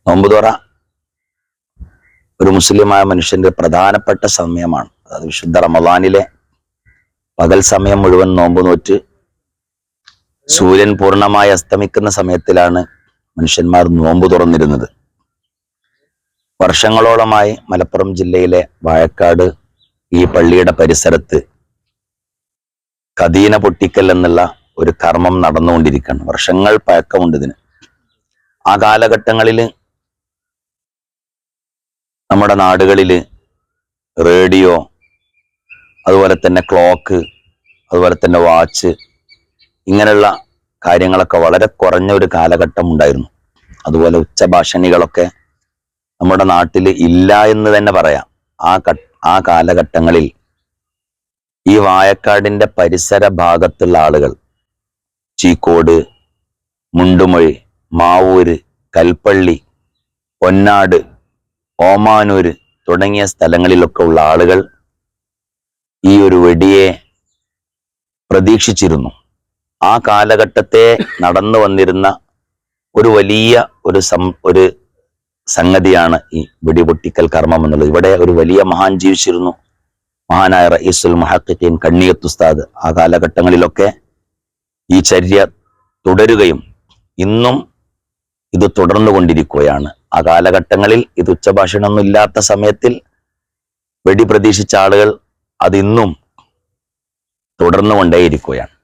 നോമ്പുതുറ ഒരു മുസ്ലിമായ മനുഷ്യന്റെ പ്രധാനപ്പെട്ട സമയമാണ്. അത് വിശുദ്ധ റമളാനിലെ പകൽ സമയം മുഴുവൻ നോമ്പ് നോറ്റ് സൂര്യൻ പൂർണ്ണമായി അസ്തമിക്കുന്ന സമയത്തിലാണ് മനുഷ്യന്മാർ നോമ്പ് തുറന്നിരുന്നത്. വർഷങ്ങളോളമായി മലപ്പുറം ജില്ലയിലെ വാഴക്കാട് ഈ പള്ളിയുടെ പരിസരത്ത് കദീന പൊട്ടിക്കൽ എന്നുള്ള ഒരു കർമ്മം നടന്നുകൊണ്ടിരിക്കുകയാണ്. വർഷങ്ങൾ പഴക്കമുണ്ട് ഇതിന്. ആ കാലഘട്ടങ്ങളിൽ നമ്മുടെ നാടുകളിൽ റേഡിയോ, അതുപോലെ തന്നെ ക്ലോക്ക്, അതുപോലെ തന്നെ വാച്ച്, ഇങ്ങനെയുള്ള കാര്യങ്ങളൊക്കെ വളരെ കുറഞ്ഞ ഒരു കാലഘട്ടം ഉണ്ടായിരുന്നു. അതുപോലെ ഉച്ചഭാഷണികളൊക്കെ നമ്മുടെ നാട്ടിൽ ഇല്ല എന്ന് തന്നെ പറയാം. ആ കാലഘട്ടങ്ങളിൽ ഈ വാഴക്കാടിന്റെ പരിസര ഭാഗത്തുള്ള ആളുകൾ ചീക്കോട്, മുണ്ടുമൊഴി, മാവൂര്, കൽപ്പള്ളി, പൊന്നാട്, ഓമാനൂര് തുടങ്ങിയ സ്ഥലങ്ങളിലൊക്കെ ഉള്ള ആളുകൾ ഈ ഒരു വെടിയെ പ്രതീക്ഷിച്ചിരുന്നു. ആ കാലഘട്ടത്തെ നടന്നു വന്നിരുന്ന ഒരു വലിയ ഒരു സംഗതിയാണ് ഈ വെടിപൊട്ടിക്കൽ കർമ്മം എന്നുള്ളത്. ഇവിടെ ഒരു വലിയ മഹാൻ ജീവിച്ചിരുന്നു, മഹാനായ റഈസുൽ മുഹഖഖീൻ കണ്ണിയത്ത് ഉസ്താദ്. ആ കാലഘട്ടങ്ങളിലൊക്കെ ഈ ചര്യ തുടരുകയും ഇന്നും ഇത് തുടർന്നു കൊണ്ടിരിക്കുകയാണ്. ആ കാലഘട്ടങ്ങളിൽ ഇത് ഉച്ചഭാഷണമൊന്നും ഇല്ലാത്ത സമയത്തിൽ വെടി പ്രതീക്ഷിച്ച ആളുകൾ അതിന്നും തുടർന്നു കൊണ്ടേയിരിക്കുകയാണ്.